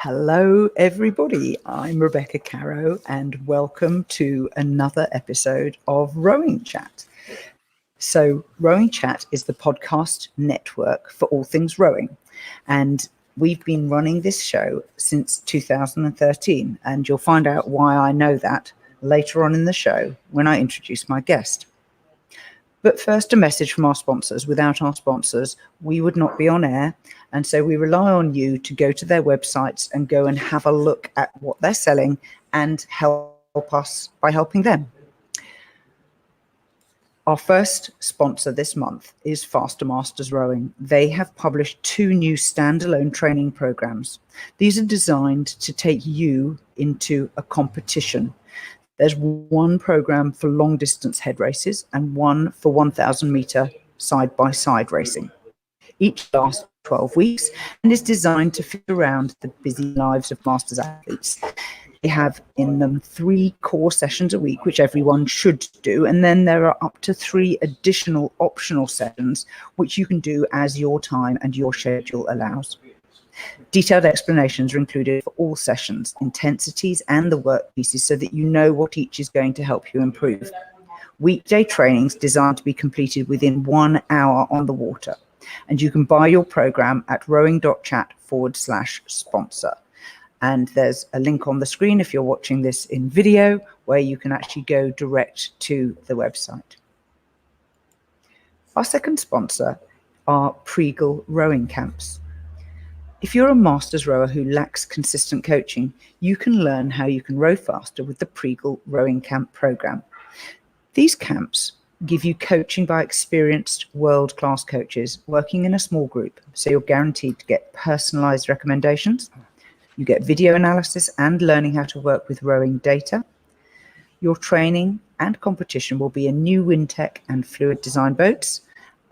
Hello, everybody. I'm Rebecca Caro, and welcome to another episode of Rowing Chat. So, Rowing Chat is the podcast network for all things rowing, and we've been running this show since 2013, and you'll find out why I know that later on in the show when I introduce my guest. But first, a message from our sponsors. Without our sponsors, we would not be on air. And so we rely on you to go to their websites and go and have a look at what they're selling and help us by helping them. Our first sponsor this month is Faster Masters Rowing. They have published 2 new standalone training programs. These are designed to take you into a competition. There's one program for long distance head races and one for 1,000 meter side by side racing. Each lasts 12 weeks and is designed to fit around the busy lives of masters athletes. They have in them 3 core sessions a week, which everyone should do. And then there are up to 3 additional optional sessions, which you can do as your time and your schedule allows. Detailed explanations are included for all sessions, intensities and the work pieces so that you know what each is going to help you improve. Weekday trainings designed to be completed within 1 hour on the water. And you can buy your program at rowing.chat/sponsor. And there's a link on the screen if you're watching this in video where you can actually go direct to the website. Our second sponsor are Preagle Rowing Camps. If you're a masters rower who lacks consistent coaching, you can learn how you can row faster with the Preagle Rowing Camp program. These camps give you coaching by experienced world-class coaches working in a small group, so you're guaranteed to get personalized recommendations. You get video analysis and learning how to work with rowing data. Your training and competition will be in new Wintec and fluid design boats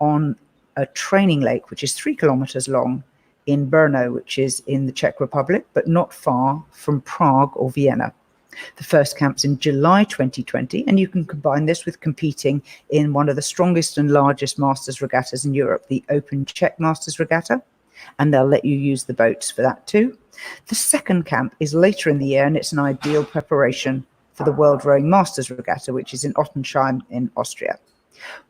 on a training lake, which is 3 kilometers long, in Brno, which is in the Czech Republic, but not far from Prague or Vienna. The first camp's in July 2020, and you can combine this with competing in one of the strongest and largest masters regattas in Europe, the Open Czech Masters Regatta, and they'll let you use the boats for that too. The second camp is later in the year, and it's an ideal preparation for the World Rowing Masters Regatta, which is in Ottensheim in Austria.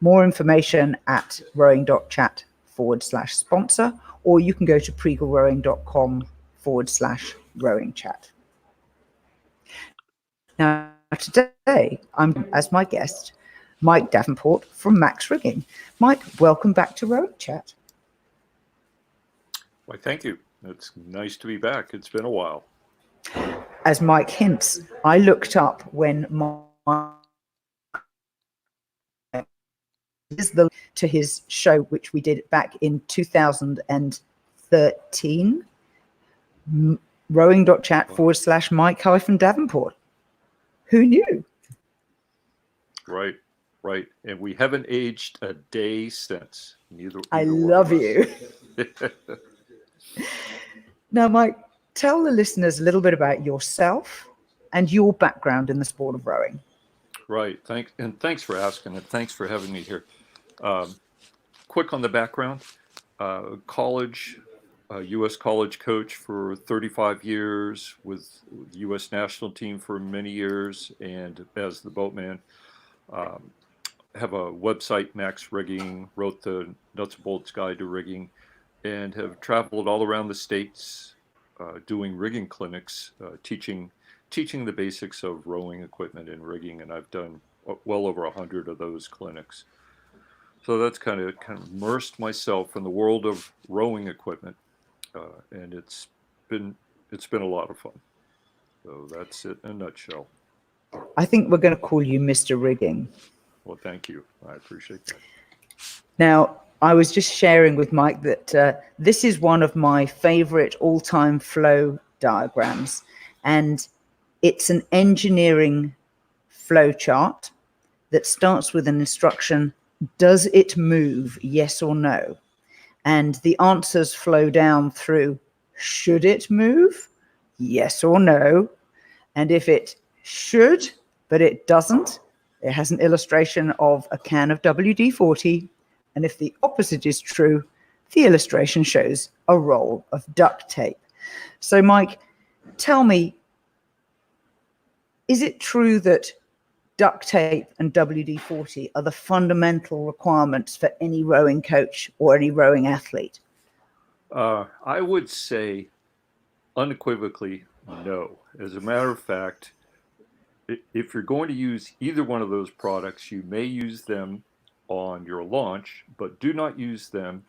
More information at rowing.chat/sponsor, or you can go to preaglerowing.com/rowing chat. Now, today, I'm as my guest, Mike Davenport from MaxRigging. Mike, welcome back to Rowing Chat. Why, thank you. It's nice to be back. It's been a while. As Mike hints, I looked up when to his show, which we did back in 2013, rowing.chat/Mike-Davenport. Who knew? Right. And we haven't aged a day since. Neither I love you. Now, Mike, tell the listeners a little bit about yourself and your background in the sport of rowing. Right. Thanks for asking, and thanks for having me here. Quick on the background. College, U.S. college coach for 35 years, with the U.S. national team for many years, and as the boatman. Have a website, MaxRigging, wrote the Nuts and Bolts Guide to Rigging, and have traveled all around the States doing rigging clinics, teaching the basics of rowing equipment and rigging, and I've done well over 100 of those clinics. So that's kind of immersed myself in the world of rowing equipment, and it's been a lot of fun. So that's it in a nutshell. I think we're going to call you Mr. Rigging. Well, thank you. I appreciate that. Now, I was just sharing with Mike that this is one of my favorite all-time flow diagrams, and it's an engineering flow chart that starts with an instruction, does it move, yes or no? And the answers flow down through, should it move, yes or no? And if it should, but it doesn't, it has an illustration of a can of WD-40. And if the opposite is true, the illustration shows a roll of duct tape. So, Mike, tell me, is it true that duct tape and WD-40 are the fundamental requirements for any rowing coach or any rowing athlete? I would say unequivocally no. As a matter of fact, if you're going to use either one of those products, you may use them on your launch, but do not use them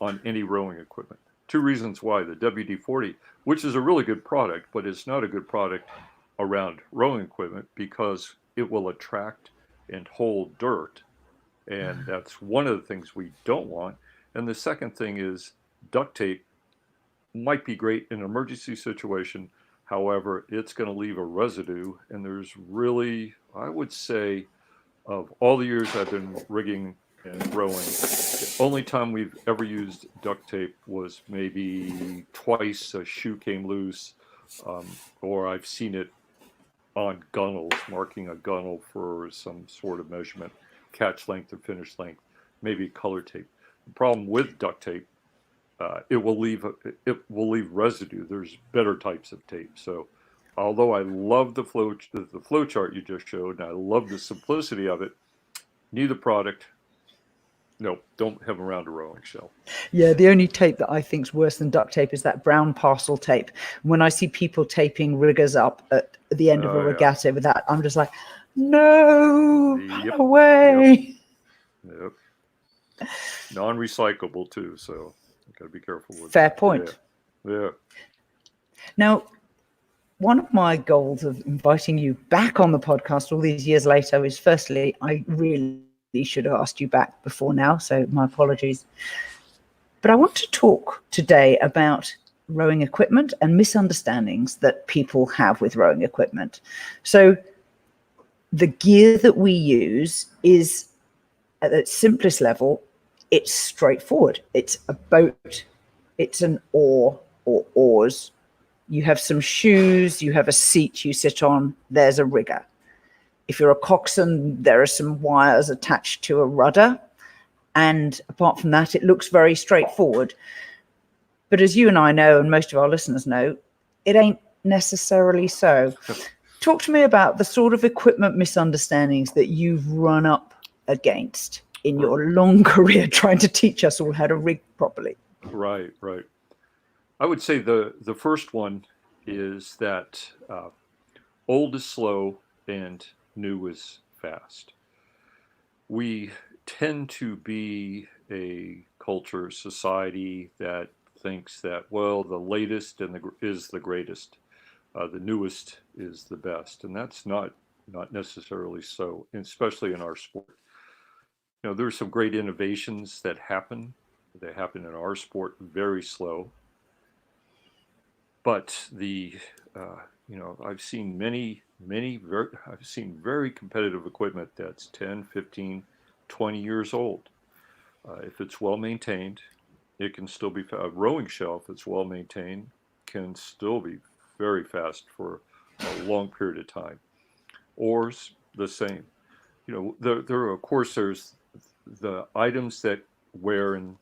on any rowing equipment. Two reasons why. The WD-40, which is a really good product, but it's not a good product around rowing equipment because it will attract and hold dirt. And that's one of the things we don't want. And the second thing is duct tape might be great in an emergency situation. However, it's going to leave a residue. And there's really, I would say, of all the years I've been rigging and rowing, the only time we've ever used duct tape was maybe twice a shoe came loose, or I've seen it on gunnels, marking a gunnel for some sort of measurement, catch length or finish length, maybe color tape. The problem with duct tape, it will leave residue. There's better types of tape. So although I love the flow chart you just showed, and I love the simplicity of it, neither product, no, don't have them around a rowing shelf. Yeah, the only tape that I think is worse than duct tape is that brown parcel tape. When I see people taping riggers up at the end of a regatta with that, I'm just like, no, Yep. away. Yep. Non-recyclable too, so got to be careful with Fair point. Yeah. Now, one of my goals of inviting you back on the podcast all these years later is, firstly, I really should have asked you back before now, so my apologies. But I want to talk today about rowing equipment and misunderstandings that people have with rowing equipment. So the gear that we use is, at its simplest level, it's straightforward. It's a boat, it's an oar or oars. You have some shoes, you have a seat you sit on, there's a rigger. If you're a coxswain, there are some wires attached to a rudder. And apart from that, it looks very straightforward. But as you and I know, and most of our listeners know, it ain't necessarily so. Talk to me about the sort of equipment misunderstandings that you've run up against in your long career trying to teach us all how to rig properly. Right. I would say the first one is that old is slow and new is fast. We tend to be a culture, society that thinks that, well, the latest is the greatest. The newest is the best. And that's not necessarily so, especially in our sport. You know, there's some great innovations that happen. They happen in our sport very slow. But I've seen I've seen very competitive equipment that's 10, 15, 20 years old. If it's well maintained, it can still be a rowing shelf that's well maintained can still be very fast for a long period of time. Oars, the same. You know, there's the items that wear and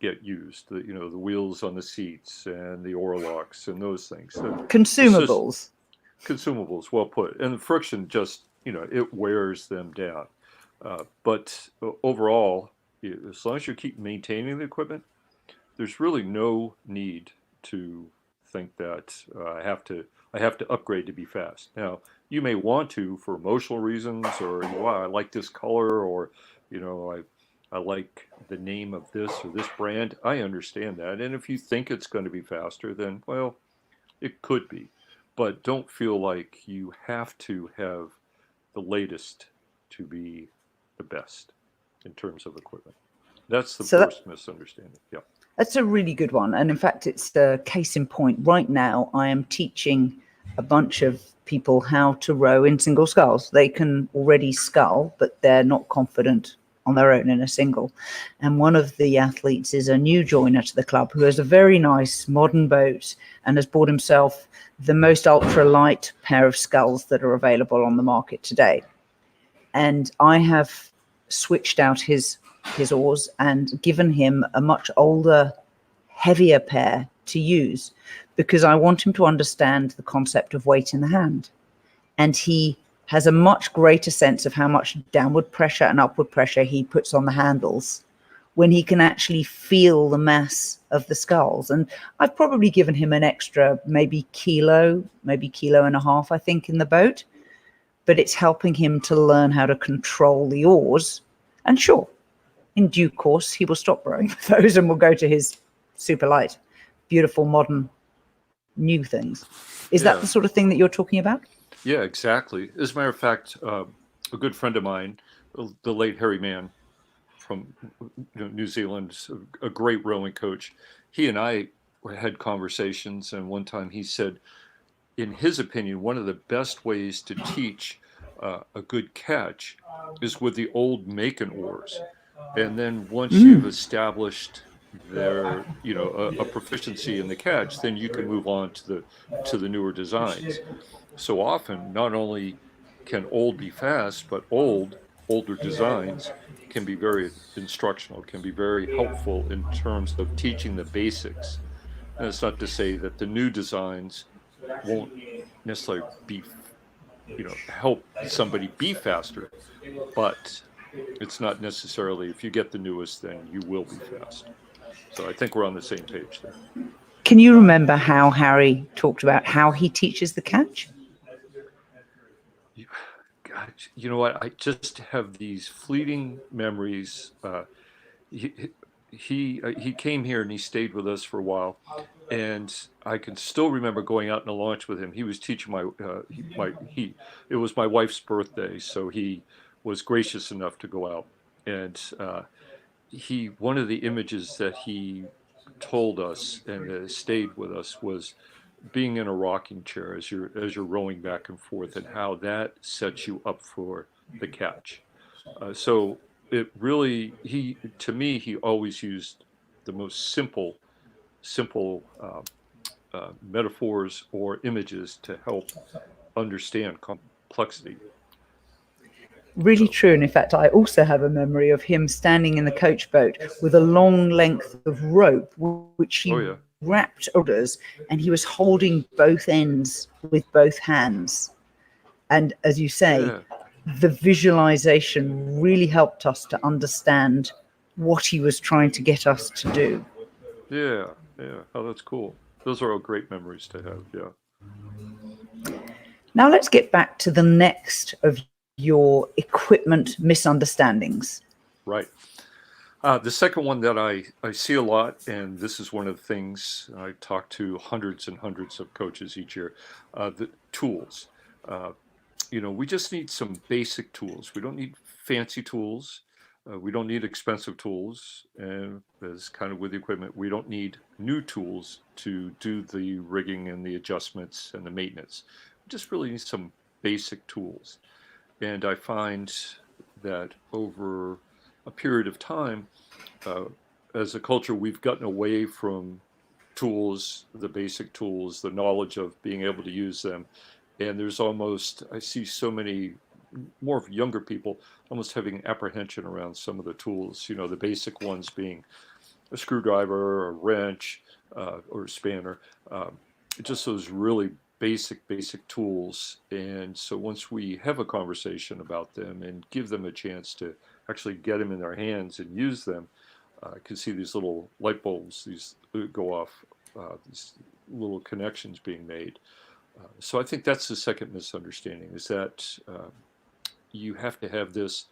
get used. The wheels on the seats and the oar locks and those things. Consumables. Consumables, well put. And the friction just, it wears them down. But overall, as long as you keep maintaining the equipment, there's really no need to think that I have to upgrade to be fast. Now, you may want to for emotional reasons, or wow, I like this color, or I like the name of this or this brand. I understand that. And if you think it's going to be faster, then, well, it could be. But don't feel like you have to have the latest to be the best in terms of equipment. That's the first misunderstanding. Yeah. That's a really good one. And in fact, it's the case in point. Right now, I am teaching a bunch of people how to row in single sculls. They can already scull, but they're not confident on their own in a single. And one of the athletes is a new joiner to the club who has a very nice modern boat and has bought himself the most ultralight pair of sculls that are available on the market today. And I have switched out his oars and given him a much older, heavier pair to use, because I want him to understand the concept of weight in the hand. And he has a much greater sense of how much downward pressure and upward pressure he puts on the handles when he can actually feel the mass of the sculls. And I've probably given him an extra maybe kilo and a half, I think, in the boat. But it's helping him to learn how to control the oars. And sure, in due course, he will stop rowing with those and will go to his super light, beautiful, modern, new things. Is that the sort of thing that you're talking about? Yeah, exactly. As a matter of fact, a good friend of mine, the late Harry Mann from New Zealand, a great rowing coach, he and I had conversations, and one time he said, in his opinion, one of the best ways to teach a good catch is with the old Macon oars. And then once you've established their, a proficiency in the catch, then you can move on to the newer designs. So often, not only can old be fast, but older designs can be very instructional, can be very helpful in terms of teaching the basics. And it's not to say that the new designs won't necessarily be, help somebody be faster, but it's not necessarily, if you get the newest, then you will be fast. So I think we're on the same page there. Can you remember how Harry talked about how he teaches the catch? God, you know what? I just have these fleeting memories. He came here and he stayed with us for a while, and I can still remember going out on a launch with him. He was teaching it was my wife's birthday, so he was gracious enough to go out. And one of the images that he told us and stayed with us was being in a rocking chair as you're rowing back and forth, and how that sets you up for the catch. So it really, to me, he always used the most simple metaphors or images to help understand complexity. Really true. And in fact, I also have a memory of him standing in the coach boat with a long length of rope, which he wrapped orders, and he was holding both ends with both hands. And as you say, the visualization really helped us to understand what he was trying to get us to do. Yeah. Oh, that's cool. Those are all great memories to have. Yeah. Now let's get back to the next of your equipment misunderstandings. Right. The second one that I see a lot, and this is one of the things I talk to hundreds and hundreds of coaches each year, the tools. We just need some basic tools. We don't need fancy tools. We don't need expensive tools. And as kind of with the equipment, we don't need new tools to do the rigging and the adjustments and the maintenance. We just really need some basic tools. And I find that over a period of time, as a culture, we've gotten away from tools, the basic tools, the knowledge of being able to use them. And there's I see so many more of younger people almost having apprehension around some of the tools, the basic ones being a screwdriver, a wrench, or a spanner, just those really basic tools. And so once we have a conversation about them and give them a chance to actually get them in their hands and use them, I can see these little light bulbs, these go off, these little connections being made. So I think that's the second misunderstanding, is that you have to have this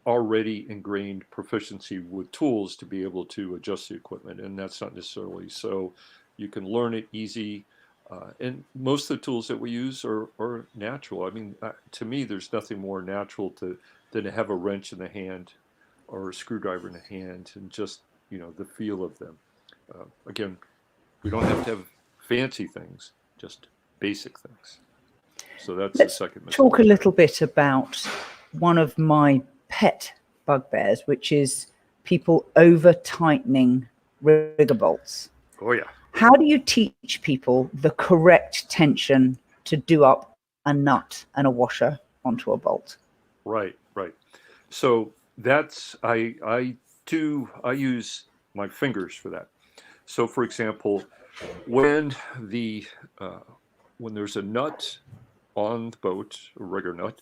already ingrained proficiency with tools to be able to adjust the equipment, and that's not necessarily so. You can learn it easy, and most of the tools that we use are natural. I mean, to me, there's nothing more natural than to have a wrench in the hand or a screwdriver in the hand, and just the feel of them. Again, we don't have to have fancy things, just basic things. So that's the second. Talk a little bit about one of my pet bugbears, which is people over tightening rigger bolts. Oh yeah. How do you teach people the correct tension to do up a nut and a washer onto a bolt? Right. So that's I use my fingers for that. So, for example, when the when there's a nut on the boat, a rigger nut,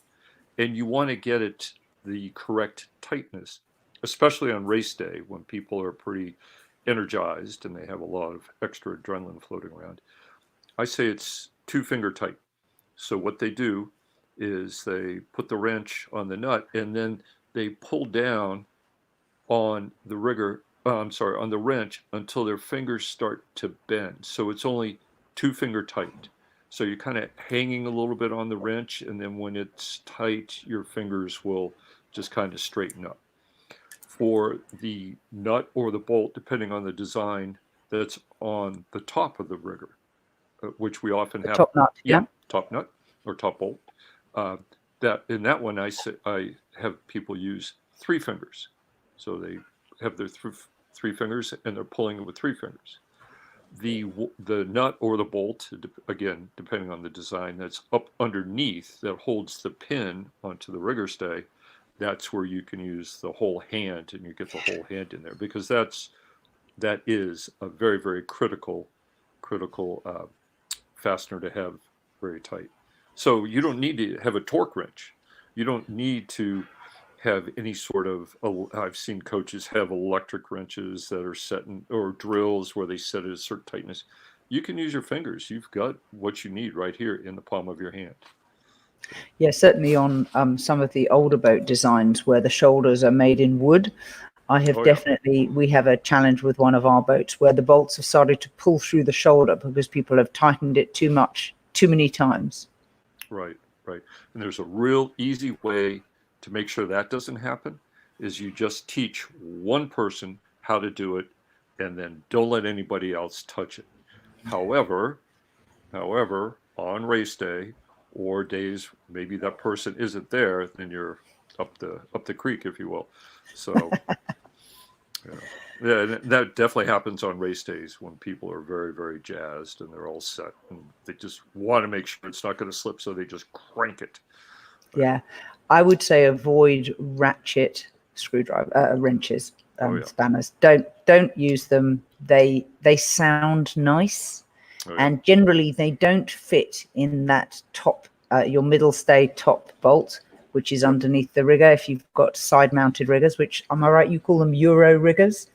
and you want to get it the correct tightness, especially on race day when people are pretty energized and they have a lot of extra adrenaline floating around, I say it's 2-finger tight. So what they do is they put the wrench on the nut and then they pull down on the rigger, I'm sorry, on the wrench until their fingers start to bend. So it's only 2-finger tight. So you're kind of hanging a little bit on the wrench, and then when it's tight, your fingers will just kind of straighten up. For the nut or the bolt, depending on the design, that's on the top of the rigger, which we often have. Top nut, yeah. Top nut or top bolt. That in that one, I have people use 3 fingers. So they have their 3 fingers and they're pulling it with 3 fingers. The nut or the bolt, again, depending on the design, that's up underneath that holds the pin onto the rigger stay. That's where you can use the whole hand, and you get the whole hand in there, because that is a very, very critical fastener to have very tight. So you don't need to have a torque wrench. You don't need to have any sort of, I've seen coaches have electric wrenches that are set in, or drills where they set at a certain tightness. You can use your fingers. You've got what you need right here in the palm of your hand. Yeah, certainly on some of the older boat designs where the shoulders are made in wood, I have we have a challenge with one of our boats where the bolts have started to pull through the shoulder because people have tightened it too many times. Right. And there's a real easy way to make sure that doesn't happen, is you just teach one person how to do it, and then don't let anybody else touch it. However, on race day or days maybe that person isn't there, then you're up the creek, if you will. So yeah, that definitely happens on race days when people are very, very jazzed and they're all set and they just want to make sure it's not going to slip, so they just crank it. Yeah, I would say avoid ratchet screwdriver wrenches, spanners. Don't use them. They sound nice, and generally they don't fit in that top your middle stay top bolt, which is underneath the rigger. If you've got side mounted riggers, which, am I right, you call them Euro riggers?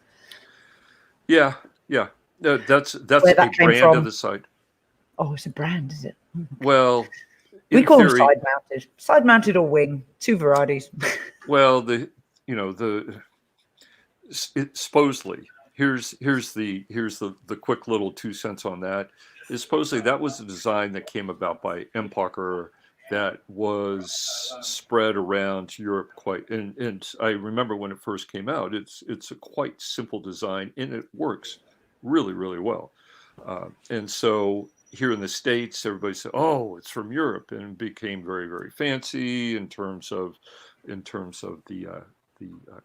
Yeah. That's a brand of the side. Oh, it's a brand, is it? Well, we call them side mounted or wing, 2 varieties. Well, supposedly, here's the quick little 2 cents on that. Is supposedly that was a design that came about by M. Parker that was spread around Europe quite, and I remember when it first came out, it's a quite simple design and it works really, really well. And so here in the States, everybody said, "Oh, it's from Europe," and it became very, very fancy in terms of the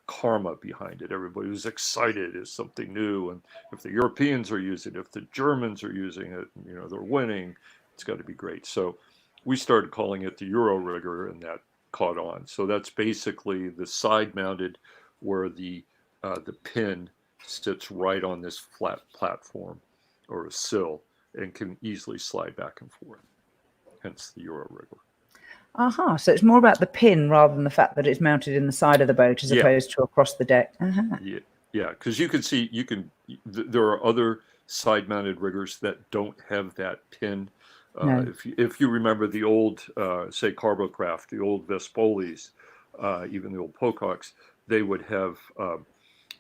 karma behind it. Everybody was excited as something new, and if the Europeans are using it, if the Germans are using it, they're winning. It's got to be great. So we started calling it the Euro rigger, and that caught on. So that's basically the side mounted, where the pin sits right on this flat platform or a sill and can easily slide back and forth. Hence the Euro rigger. So it's more about the pin rather than the fact that it's mounted in the side of the boat as opposed to across the deck. Yeah, because you can see, there are other side mounted riggers that don't have that pin. No. If you remember the old, say, Carbocraft, the old Vespolis, even the old Pococks, they would have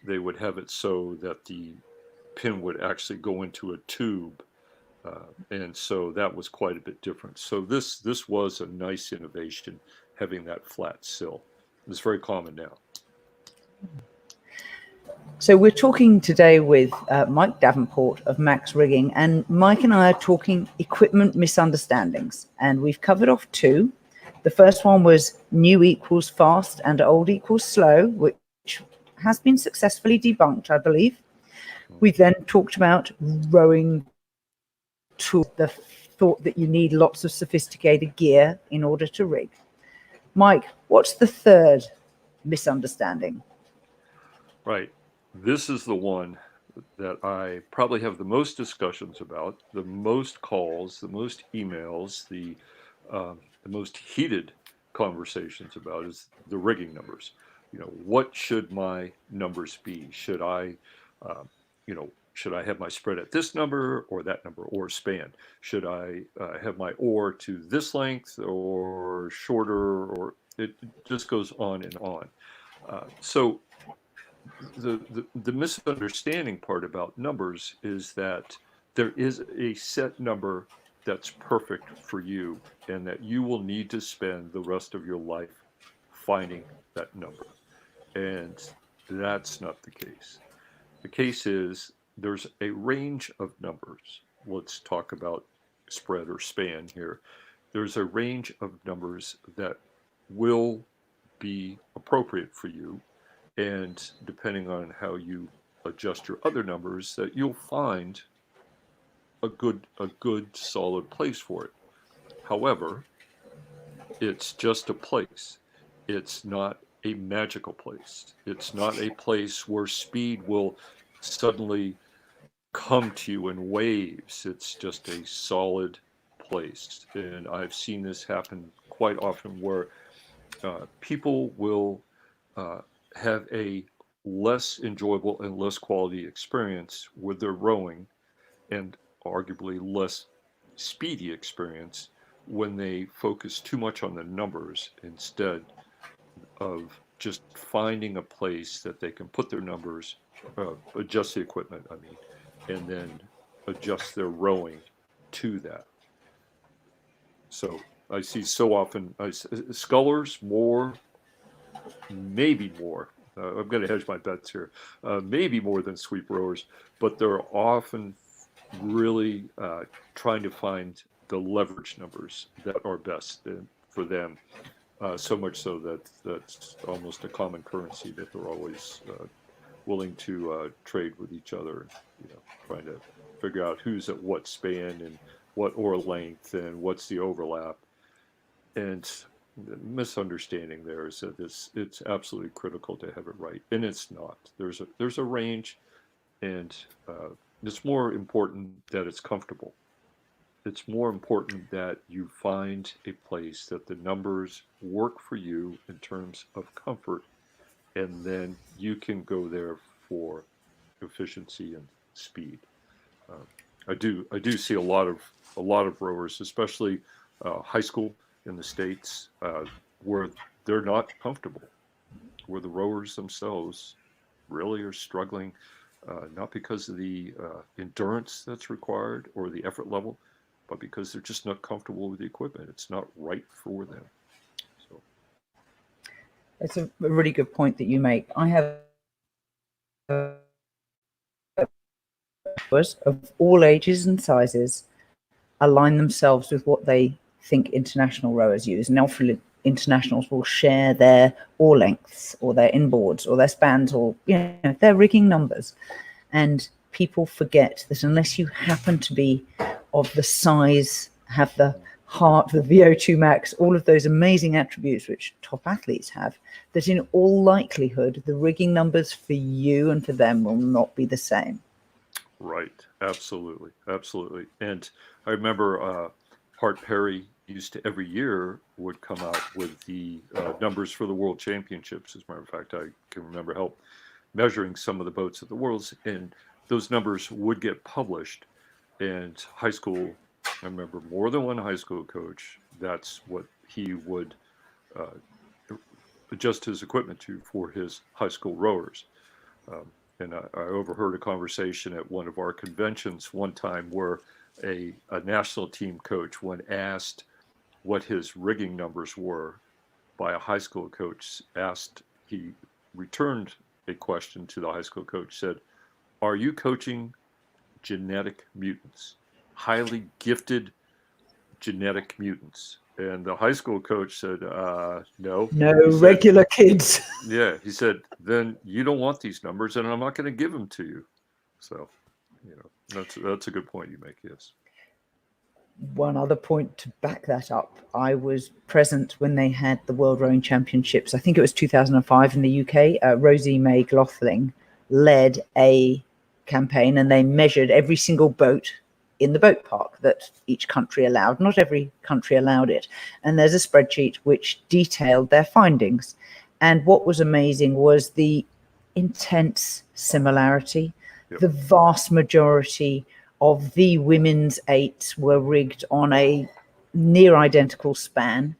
it so that the pin would actually go into a tube, and so that was quite a bit different. So this was a nice innovation, having that flat sill. It's very common now. So we're talking today with Mike Davenport of MaxRigging, and Mike and I are talking equipment misunderstandings, and we've covered off 2. The first one was new equals fast and old equals slow, which has been successfully debunked, I believe. We then talked about rowing tools, the thought that you need lots of sophisticated gear in order to rig. Mike, what's the third misunderstanding? Right. This is the one that I probably have the most discussions about, the most calls, the most emails, the most heated conversations about is the rigging numbers. What should my numbers be? Should I, should I have my spread at this number or that number, or span? Should I have my oar to this length or shorter? Or it just goes on and on. So the misunderstanding part about numbers is that there is a set number that's perfect for you, and that you will need to spend the rest of your life finding that number. And that's not the case. The case is there's a range of numbers. Let's talk about spread or span here. There's a range of numbers that will be appropriate for you, and depending on how you adjust your other numbers, that you'll find a good solid place for it. However, it's just a place. It's not a magical place. It's not a place where speed will suddenly come to you in waves. It's just a solid place. And I've seen this happen quite often where people will have a less enjoyable and less quality experience with their rowing, and arguably less speedy experience when they focus too much on the numbers instead of just finding a place that they can put their numbers, adjust the equipment, I mean, and then adjust their rowing to that. So I see so often scullers more, maybe more. I'm going to hedge my bets here. Maybe more than sweep rowers, but they're often really trying to find the leverage numbers that are best for them. So much so that that's almost a common currency, that they're always willing to trade with each other, trying to figure out who's at what span and what oar length and what's the overlap. And the misunderstanding there is that it's absolutely critical to have it right, and it's not. There's a range, and it's more important that it's comfortable. It's more important that you find a place that the numbers work for you in terms of comfort, and then you can go there for efficiency and speed. I do see a lot of rowers, especially high school in the States, where they're not comfortable, where the rowers themselves really are struggling, not because of the endurance that's required or the effort level, but because they're just not comfortable with the equipment. It's not right for them. So That's a really good point that you make. I have of all ages and sizes align themselves with what they think international rowers use. And often internationals will share their oar lengths or their inboards or their spans or their rigging numbers. And people forget that unless you happen to be of the size, have the heart, the VO2 max, all of those amazing attributes which top athletes have, that in all likelihood the rigging numbers for you and for them will not be the same. Right, absolutely. And I remember Hart Perry used to every year would come out with the numbers for the World Championships. As a matter of fact, I can remember help measuring some of the boats at the Worlds, and those numbers would get published. And high school, I remember more than one high school coach, that's what he would adjust his equipment to for his high school rowers. And I overheard a conversation at one of our conventions one time where a national team coach, when asked what his rigging numbers were by a high school coach, he returned a question to the high school coach, said, "Are you coaching genetic mutants, highly gifted genetic mutants?" And the high school coach said, no. Regular kids. Yeah, he said, then you don't want these numbers, and I'm not going to give them to you. So, that's a good point you make, yes. One other point to back that up, I was present when they had the World Rowing Championships. I think it was 2005 in the UK. Rosie May Glothling led a campaign, and they measured every single boat in the boat park that each country allowed. Not every country allowed it. And there's a spreadsheet which detailed their findings. And what was amazing was the intense similarity. Yep. The vast majority of the women's eights were rigged on a near identical span,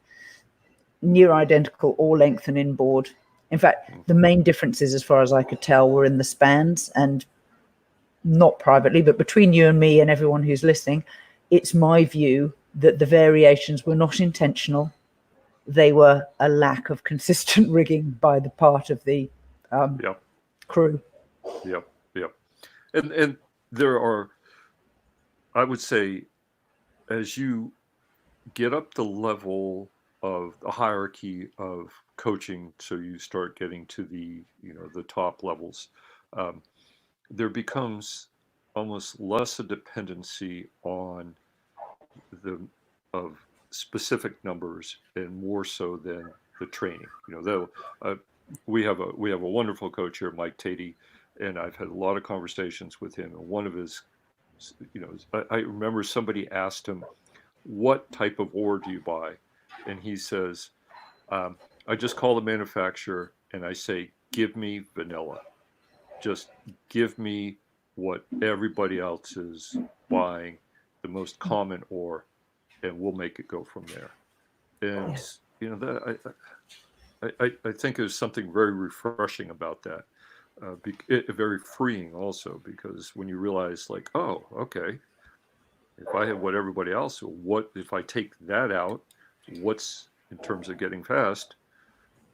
near identical all length and inboard. In fact, the main differences, as far as I could tell, were in the spans. And not privately, but between you and me and everyone who's listening, it's my view that the variations were not intentional. They were a lack of consistent rigging by the part of the crew. Yep. And there are, I would say, as you get up the level of the hierarchy of coaching, so you start getting to the top levels, there becomes almost less a dependency on of specific numbers and more so than the training. We have a wonderful coach here, Mike Tatey, and I've had a lot of conversations with him. And one of his, I remember somebody asked him, "What type of ore do you buy?" And he says, "I just call the manufacturer and I say, give me vanilla. Just give me what everybody else is buying, the most common ore, and we'll make it go from there." And that I think there's something very refreshing about that, very freeing also, because when you realize, like, oh, okay, if I have what everybody else, what if I take that out? What's, in terms of getting fast,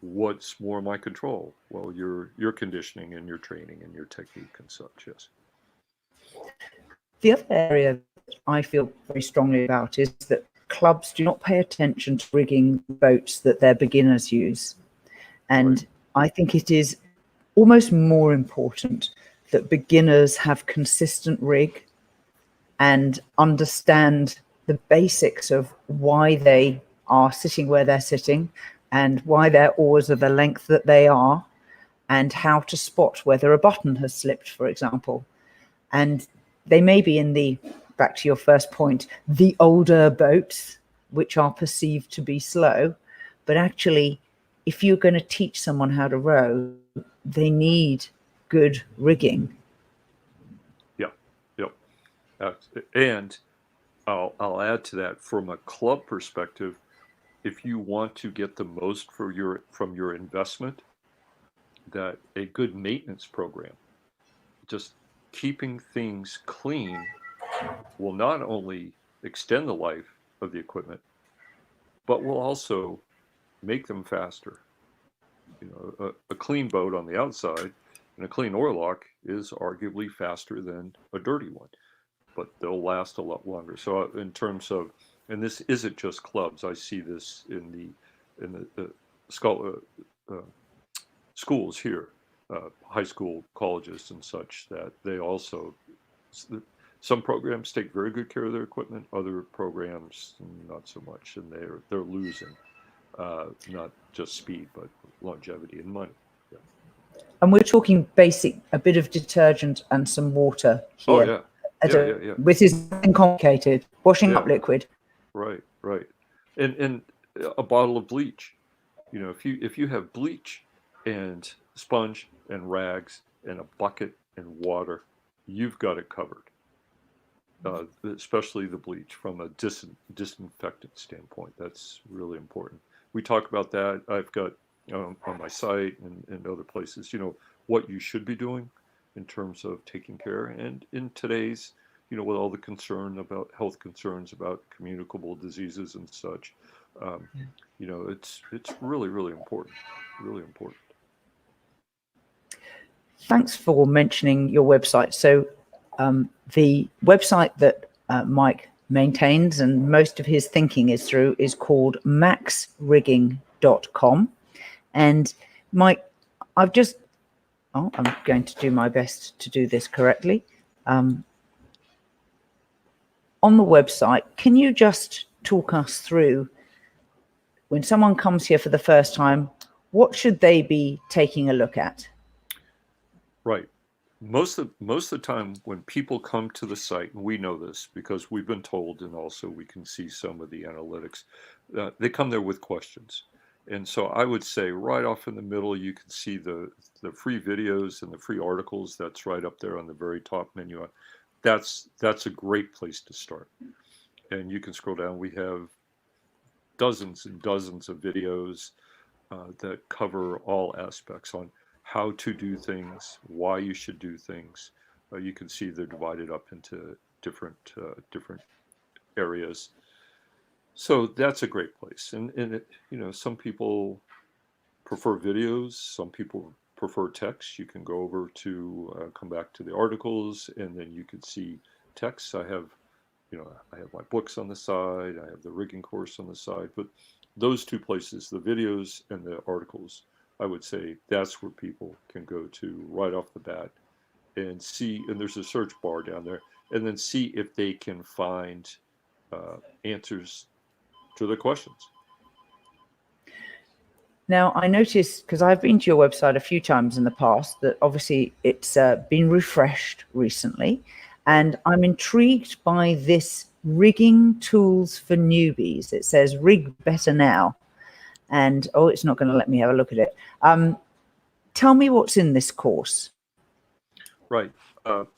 what's more in my control? Well, your conditioning and your training and your technique and such. Yes. The other area that I feel very strongly about is that clubs do not pay attention to rigging boats that their beginners use. And right. I think it is almost more important that beginners have consistent rig and understand the basics of why they are sitting where they're sitting and why their oars are the length that they are, and how to spot whether a button has slipped, for example. And they may be in the, back to your first point, the older boats, which are perceived to be slow, but actually, if you're going to teach someone how to row, they need good rigging. Yep. And I'll add to that, from a club perspective, if you want to get the most from your investment, that a good maintenance program, just keeping things clean, will not only extend the life of the equipment, but will also make them faster. A clean boat on the outside and a clean oarlock is arguably faster than a dirty one, but they'll last a lot longer. So in terms of, and this isn't just clubs, I see this in the schools here, high school, colleges and such, that they also, some programs take very good care of their equipment, other programs not so much, and they're losing not just speed but longevity and money. Yeah. And we're talking basic, a bit of detergent and some water here. Oh yeah. Which is nothing complicated. Washing up liquid. Right. And a bottle of bleach. If you have bleach and sponge and rags and a bucket and water, you've got it covered. Especially the bleach from a disinfectant standpoint. That's really important. We talk about that. I've got on my site and other places, what you should be doing in terms of taking care. And in today's, with all the concern about health concerns about communicable diseases and such, it's really, really important. Really important. Thanks for mentioning your website. So the website that Mike maintains and most of his thinking is through is called MaxRigging.com. And Mike, I'm going to do my best to do this correctly. On the website, can you just talk us through, when someone comes here for the first time, what should they be taking a look at? Right. most of the time when people come to the site, and we know this because we've been told, and also we can see some of the analytics, they come there with questions. And so I would say right off in the middle, you can see the free videos and the free articles. That's right up there on the very top menu. That's a great place to start. And you can scroll down. We have dozens and dozens of videos that cover all aspects on how to do things, why you should do things. You can see they're divided up into different areas. So that's a great place. And it, some people prefer videos, some people prefer text. You can go over to come back to the articles, and then you can see text. I have my books on the side, I have the rigging course on the side, but those two places, the videos and the articles, I would say that's where people can go to right off the bat and see, and there's a search bar down there, and then see if they can find answers to their questions. Now, I noticed, because I've been to your website a few times in the past, that obviously it's been refreshed recently. And I'm intrigued by this rigging tools for newbies. It says rig better now. And, oh, it's not going to let me have a look at it. Tell me what's in this course. Right.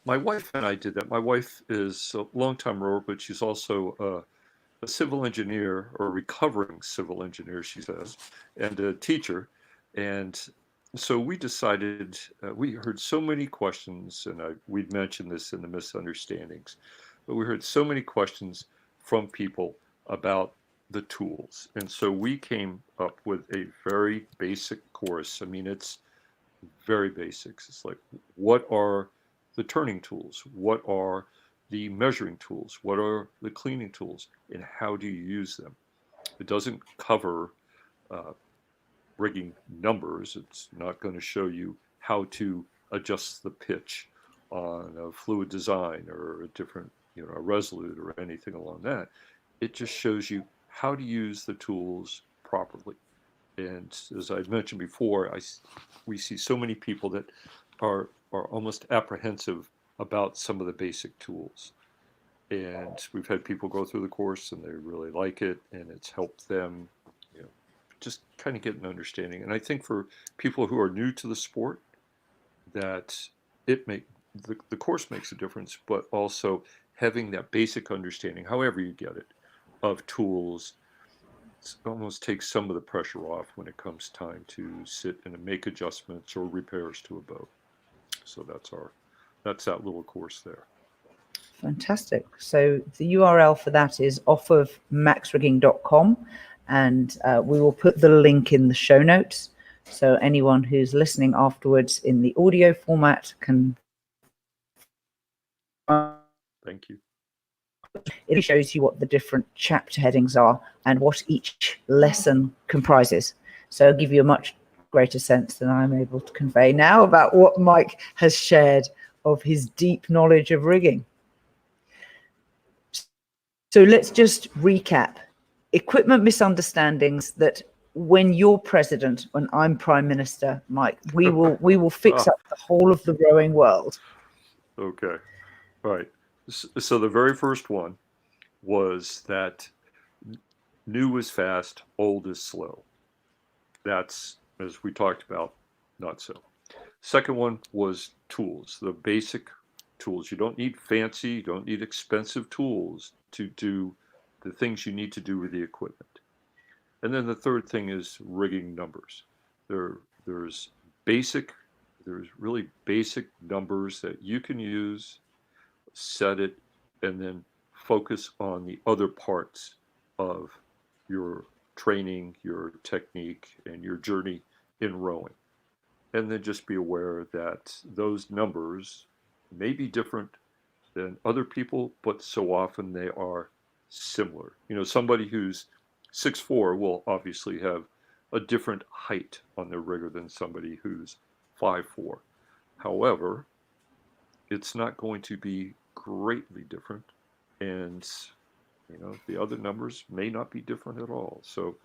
My wife and I did that. My wife is a longtime rower, but she's also a civil engineer, or a recovering civil engineer, she says, and a teacher. And so we decided, we heard so many questions, and we'd mentioned this in the Misunderstandings, but we heard so many questions from people about the tools. And so we came up with a very basic course. I mean, it's very basics. It's like, what are the turning tools? What are the measuring tools? What are the cleaning tools? And how do you use them? It doesn't cover rigging numbers. It's not going to show you how to adjust the pitch on a fluid design or a different, a resolute or anything along that. It just shows you how to use the tools properly. And as I mentioned before, we see so many people that are almost apprehensive about some of the basic tools. And we've had people go through the course and they really like it, and it's helped them, just kind of get an understanding. And I think for people who are new to the sport, that the course makes a difference, but also having that basic understanding, however you get it, of tools almost takes some of the pressure off when it comes time to sit and make adjustments or repairs to a boat. So that's that little course there. Fantastic. So the URL for that is off of maxrigging.com, and we will put the link in the show notes. So anyone who's listening afterwards in the audio format can. Thank you. It shows you what the different chapter headings are and what each lesson comprises. So it'll give you a much greater sense than I'm able to convey now about what Mike has shared of his deep knowledge of rigging. So let's just recap. Equipment misunderstandings that when you're president, when I'm prime minister, Mike, we will fix up the whole of the rowing world. Okay. All right. So the very first one was that new is fast, old is slow. That's, as we talked about, not so. Second one was tools, the basic tools. You don't need fancy, you don't need expensive tools to do the things you need to do with the equipment. And then the third thing is rigging numbers. There's really basic numbers that you can use, set it, and then focus on the other parts of your training, your technique, and your journey in rowing. And then just be aware that those numbers may be different than other people, but so often they are similar. Somebody who's 6'4" will obviously have a different height on their rigger than somebody who's 5'4". However, it's not going to be greatly different, and the other numbers may not be different at all. So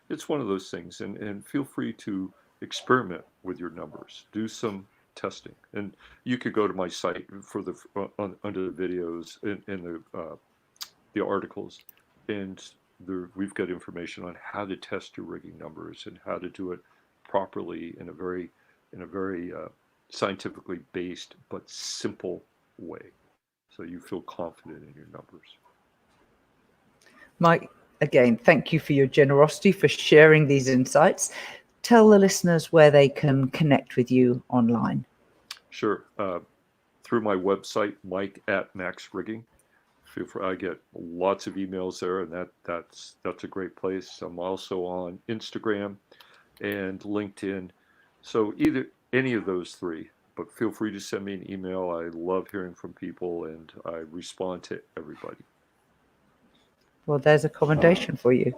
it's one of those things, and feel free to experiment with your numbers. Do some testing. And you could go to my site for the under the videos in the articles, and we've got information on how to test your rigging numbers and how to do it properly in a very scientifically based but simple way, so you feel confident in your numbers. Mike, again, thank you for your generosity for sharing these insights. Tell the listeners where they can connect with you online. Sure. Through my website, Mike at MaxRigging. Feel free. I get lots of emails there, and that's a great place. I'm also on Instagram and LinkedIn. So either any of those three, but feel free to send me an email. I love hearing from people, and I respond to everybody. Well, there's a commendation for you.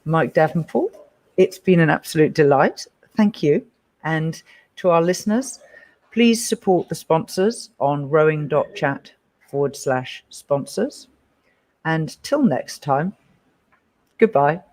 Mike Davenport, it's been an absolute delight. Thank you. And to our listeners, please support the sponsors on rowing.chat/sponsors. And till next time, goodbye.